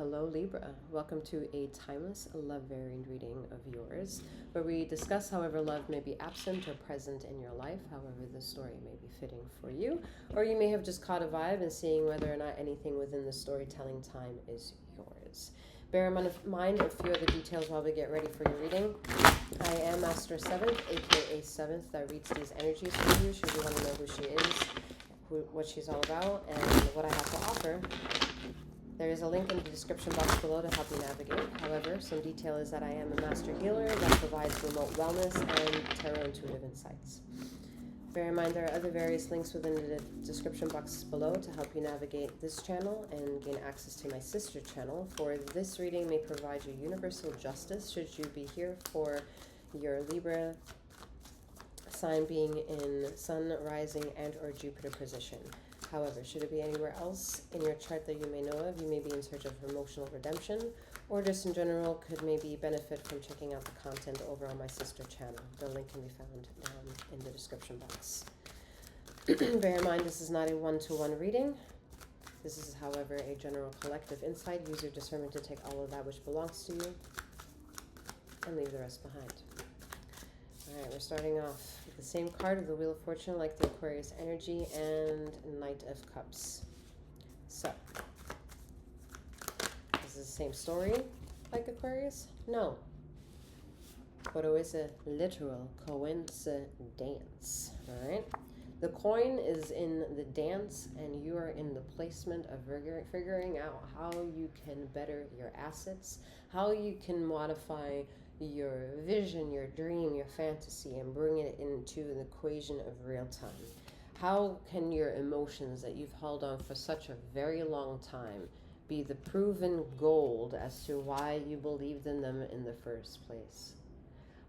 Hello Libra, welcome to a timeless love variant reading of yours, where we discuss however love may be absent or present in your life, however the story may be fitting for you, or you may have just caught a vibe and seeing whether or not anything within the storytelling time is yours. Bear in mind a few of the details while we get ready for your reading. I am Master 7th, aka 7th, that reads these energies for you, should you want to know who she is, what she's all about, and what I have to offer. There is a link in the description box below to help you navigate. However, some detail is that I am a master healer that provides remote wellness and tarot intuitive insights. Bear in mind there are other various links within the description box below to help you navigate this channel and gain access to my sister channel. For this reading may provide you universal justice should you be here for your Libra sign being in Sun, Rising, and or Jupiter position. However, should it be anywhere else in your chart that you may know of, you may be in search of emotional redemption, or just in general could maybe benefit from checking out the content over on my sister channel. The link can be found down in the description box. Bear in mind, this is not a one-to-one reading. This is, however, a general collective insight. Use your discernment to take all of that which belongs to you and leave the rest behind. All right, we're starting off with the same card of the Wheel of Fortune, like the Aquarius energy, and Knight of Cups. So, is this the same story like Aquarius? No. But it is a literal coincidence. All right. The coin is in the dance, and you are in the placement of figuring out how you can better your assets, how you can modify your vision, your dream, your fantasy, and bring it into an equation of real time. How can your emotions that you've held on for such a very long time be the proven gold as to why you believed in them in the first place?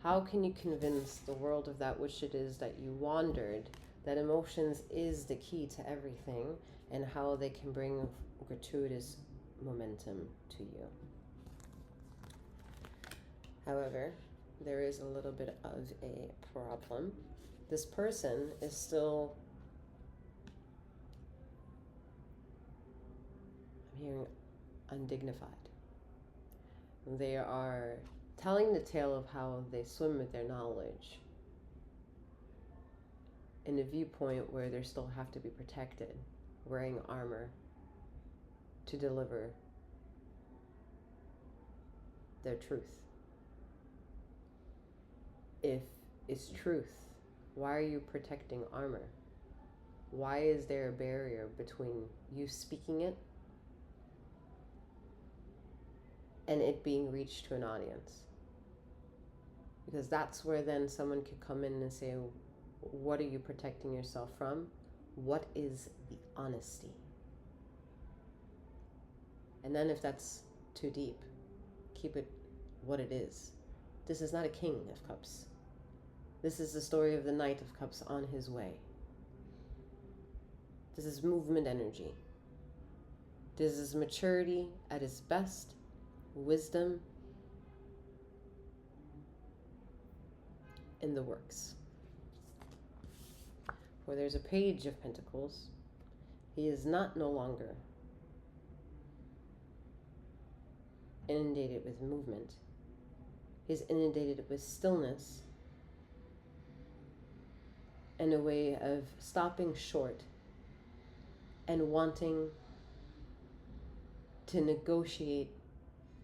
How can you convince the world of that which it is that you wandered, that emotions is the key to everything, and how they can bring gratuitous momentum to you? However, there is a little bit of a problem. This person is still, I'm hearing, undignified. They are telling the tale of how they swim with their knowledge in a viewpoint where they still have to be protected, wearing armor to deliver their truth. If it's truth, why are you protecting armor? Why is there a barrier between you speaking it and it being reached to an audience? Because that's where then someone could come in and say, what are you protecting yourself from? What is the honesty? And then if that's too deep, keep it what it is. This is not a King of Cups. This is the story of the Knight of Cups on his way. This is movement energy. This is maturity at its best, wisdom in the works. For there's a Page of Pentacles. He is not no longer inundated with movement. He's inundated with stillness and a way of stopping short and wanting to negotiate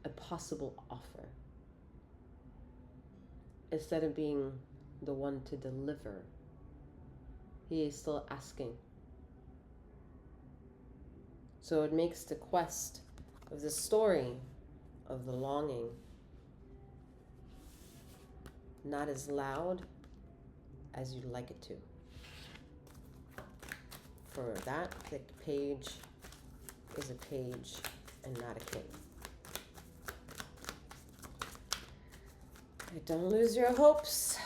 a possible offer instead of being the one to deliver. He is still asking. So it makes the quest of the story of the longing not as loud as you'd like it to. For that, the page is a page and not a king. Don't lose your hopes,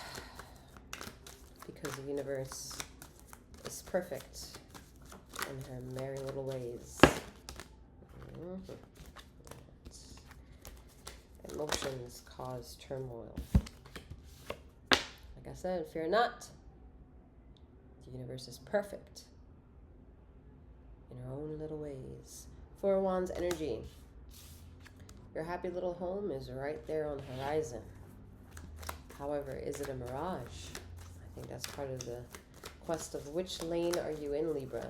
because the universe is perfect in her merry little ways. Emotions cause turmoil. Like I said, fear not. The universe is perfect in her own little ways. 4 of Wands energy. Your happy little home is right there on the horizon. However, is it a mirage? I think that's part of the quest of which lane are you in, Libra?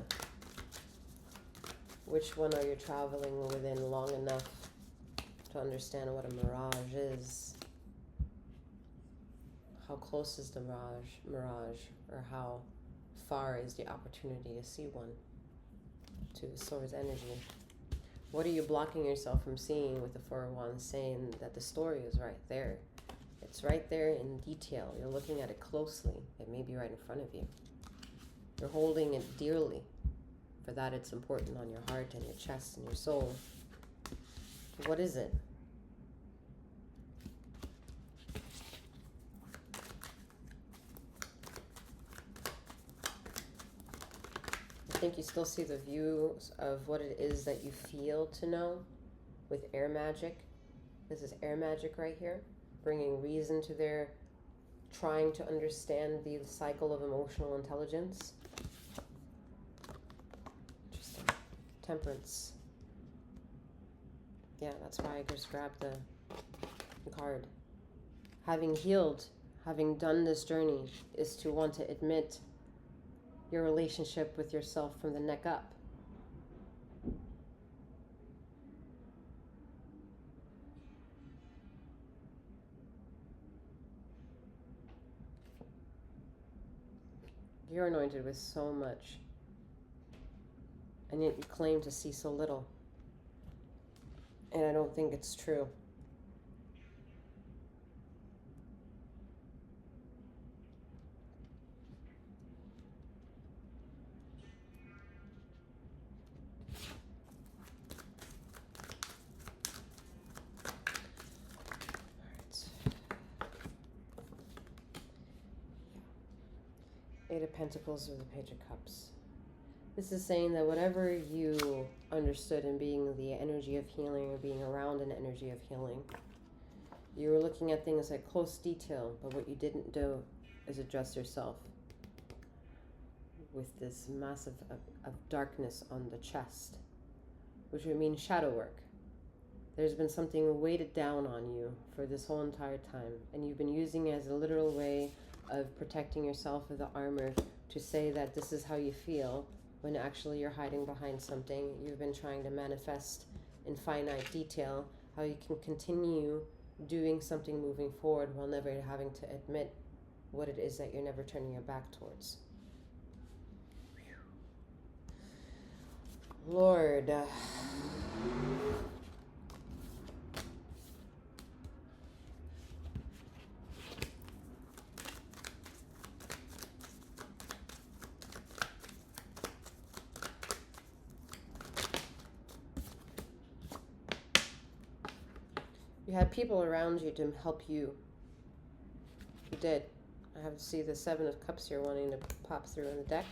Which one are you traveling within long enough to understand what a mirage is? How close is the mirage, or how far is the opportunity to see one? To the Swords energy. What are you blocking yourself from seeing with the Four of Wands, saying that the story is right there? It's right there in detail. You're looking at it closely. It may be right in front of you. You're holding it dearly. For that, it's important on your heart and your chest and your soul. What is it? I think you still see the views of what it is that you feel to know with air magic. This is air magic right here, bringing reason to their trying to understand the cycle of emotional intelligence. Interesting. Temperance. Yeah, that's why I just grabbed the card. Having healed, having done this journey, is to want to admit your relationship with yourself from the neck up. You're anointed with so much, and yet you claim to see so little. And I don't think it's true. Eight of Pentacles or the Page of Cups. This is saying that whatever you understood in being the energy of healing or being around an energy of healing, you were looking at things like close detail, but what you didn't do is address yourself with this massive of darkness on the chest, which would mean shadow work. There's been something weighted down on you for this whole entire time, and you've been using it as a literal way of protecting yourself with the armor to say that this is how you feel, when actually you're hiding behind something. You've been trying to manifest in finite detail how you can continue doing something moving forward while never having to admit what it is that you're never turning your back towards. Lord, you had people around you to help you. You did. I have to see the Seven of Cups here wanting to pop through in the deck.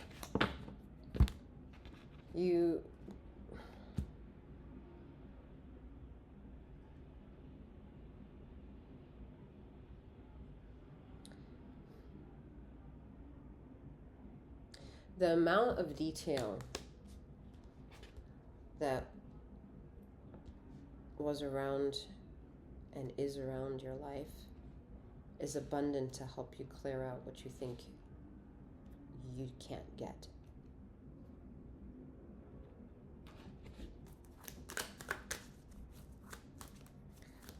The amount of detail that was around and is around your life is abundant to help you clear out what you think you can't get.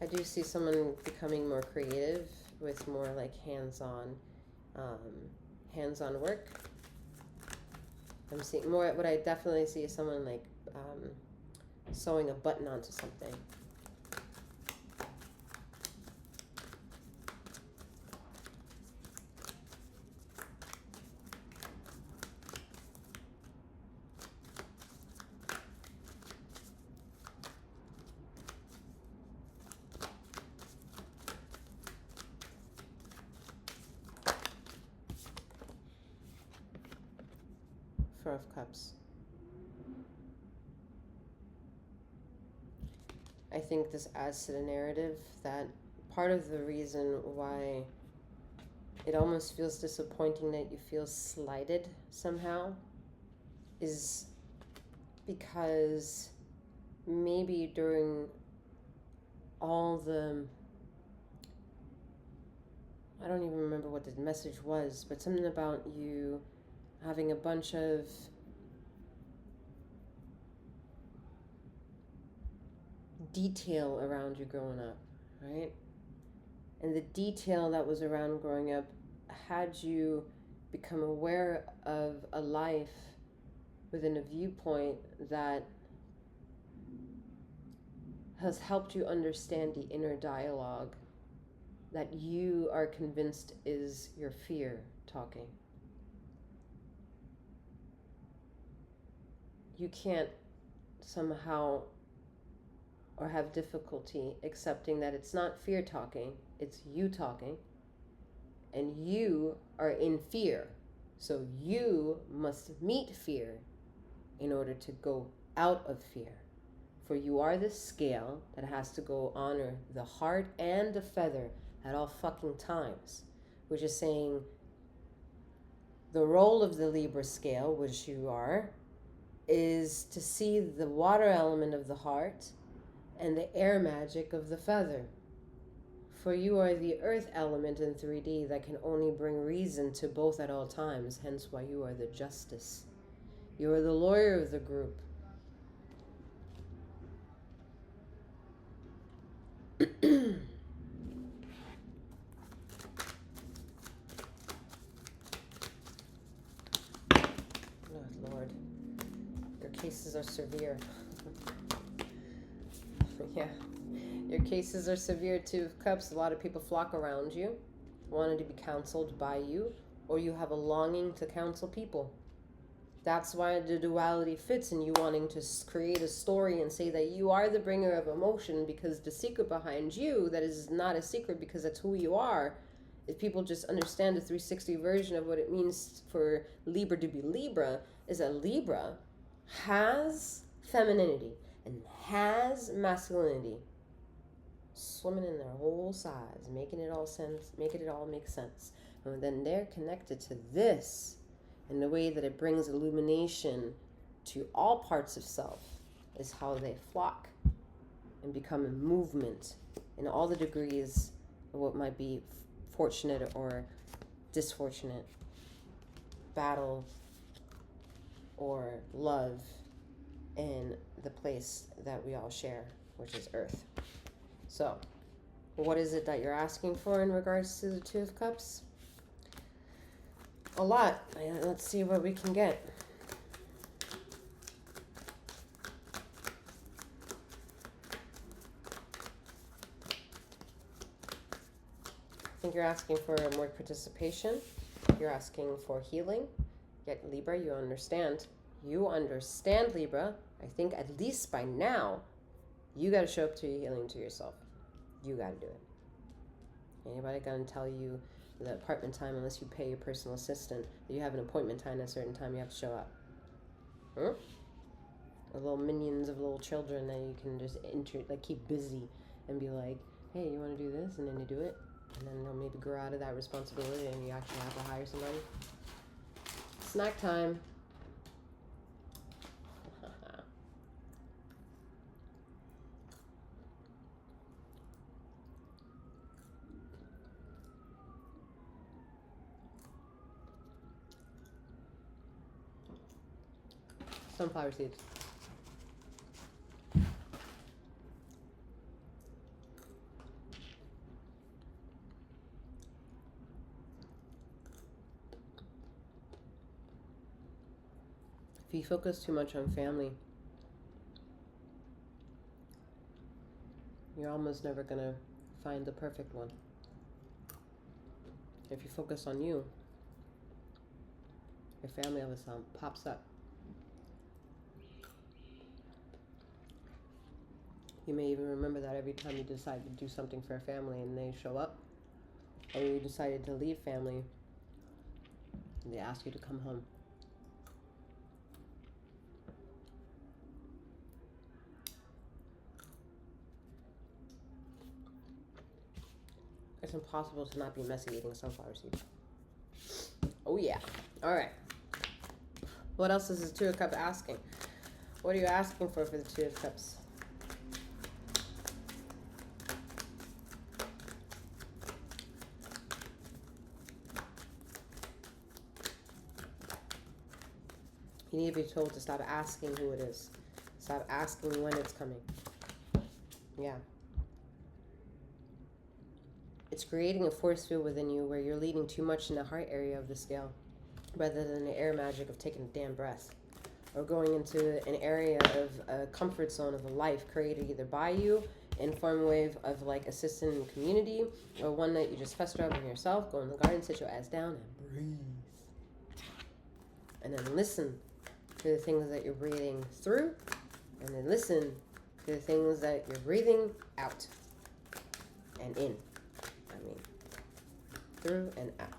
I do see someone becoming more creative with more like hands-on work. I'm seeing more. What I definitely see is someone like sewing a button onto something. Four of Cups. I think this adds to the narrative that part of the reason why it almost feels disappointing that you feel slighted somehow is because maybe during all the, I don't even remember what the message was, but something about you having a bunch of detail around you growing up, right? And the detail that was around growing up had you become aware of a life within a viewpoint that has helped you understand the inner dialogue that you are convinced is your fear talking. You can't somehow or have difficulty accepting that it's not fear talking, it's you talking, and you are in fear. So you must meet fear in order to go out of fear. For you are the scale that has to go honor the heart and the feather at all fucking times, which is saying the role of the Libra scale, which you are, is to see the water element of the heart and the air magic of the feather. For you are the earth element in 3D that can only bring reason to both at all times, hence why you are the justice. You are the lawyer of the group. Oh, Lord. Your cases are severe. Yeah. Your cases are severe. Two of Cups. A lot of people flock around you, wanting to be counseled by you, or you have a longing to counsel people. That's why the duality fits in you wanting to create a story and say that you are the bringer of emotion, because the secret behind you, that is not a secret because that's who you are, if people just understand the 360 version of what it means for Libra to be Libra, is that Libra has femininity and has masculinity swimming in their whole size, making it all sense, making it all make sense. And then they're connected to this in the way that it brings illumination to all parts of self, is how they flock and become a movement in all the degrees of what might be fortunate or disfortunate, battle or love in the place that we all share, which is Earth. So, what is it that you're asking for in regards to the Two of Cups? A lot. Let's see what we can get. I think you're asking for more participation. You're asking for healing. Yet Libra, you understand. You understand, Libra. I think at least by now, you got to show up to your healing to yourself. You got to do it. Anybody gonna tell you the appointment time unless you pay your personal assistant that you have an appointment time at a certain time you have to show up? Huh? Or little minions of little children that you can just keep busy and be like, hey, you want to do this? And then you do it. And then they'll maybe grow out of that responsibility and you actually have to hire somebody. Snack time. Sunflower seeds. If you focus too much on family, you're almost never going to find the perfect one. If you focus on you, your family all of a sudden pops up. You may even remember that every time you decide to do something for a family and they show up, or you decided to leave family and they ask you to come home. It's impossible to not be messy eating sunflower seeds. Oh yeah. All right. What else is the Two of Cups asking? What are you asking for the Two of Cups? You need to be told to stop asking who it is. Stop asking when it's coming. Yeah. It's creating a force field within you where you're leading too much in the heart area of the scale rather than the air magic of taking a damn breath, or going into an area of a comfort zone of a life created either by you in form wave of like assistant in community, or one that you just fester up in yourself. Go in the garden, sit your ass down and breathe. And then listen to the things that you're breathing through, and then listen to the things that you're breathing out and in. I mean, through and out,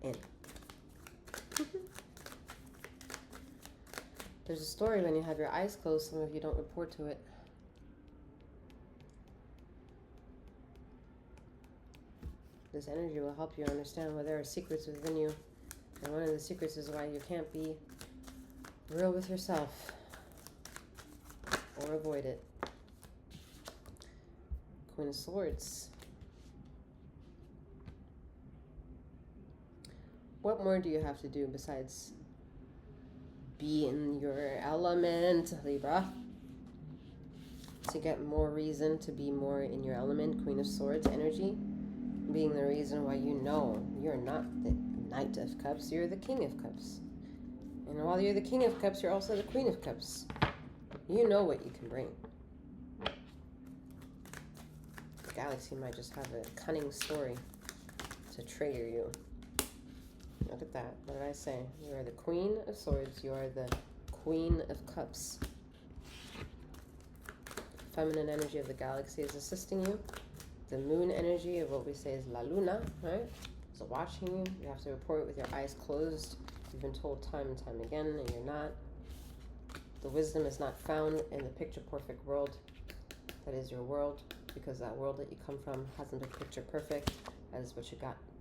in. There's a story when you have your eyes closed. Some of you don't report to it. This energy will help you understand where there are secrets within you. And one of the secrets is why you can't be real with yourself or avoid it. Queen of Swords. What more do you have to do besides be in your element, Libra? To get more reason to be more in your element, Queen of Swords energy, being the reason why you know you're not the Knight of Cups, you're the King of Cups. And while you're the King of Cups, you're also the Queen of Cups. You know what you can bring. The galaxy might just have a cunning story to trigger you. Look at that. What did I say? You are the Queen of Swords. You are the Queen of Cups. Feminine energy of the galaxy is assisting you. The moon energy of what we say is La Luna, right? So watching you. You have to report with your eyes closed. You've been told time and time again, and you're not. The wisdom is not found in the picture perfect world that is your world, because that world that you come from hasn't been picture perfect. That is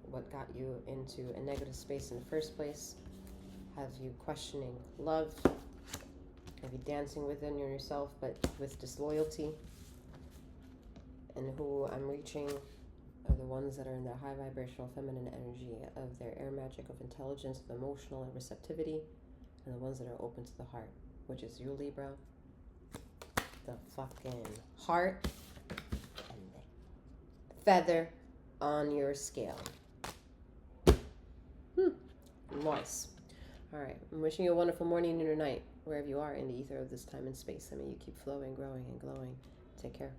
what got you into a negative space in the first place. Have you questioning love? Have you dancing within yourself but with disloyalty? And who I'm reaching are the ones that are in the high vibrational feminine energy of their air magic of intelligence, of emotional and receptivity, and the ones that are open to the heart, which is you, Libra. The fucking heart and the feather on your scale. Nice. All right. I'm wishing you a wonderful morning and or night, wherever you are in the ether of this time and space. I mean, you keep flowing, growing, and glowing. Take care.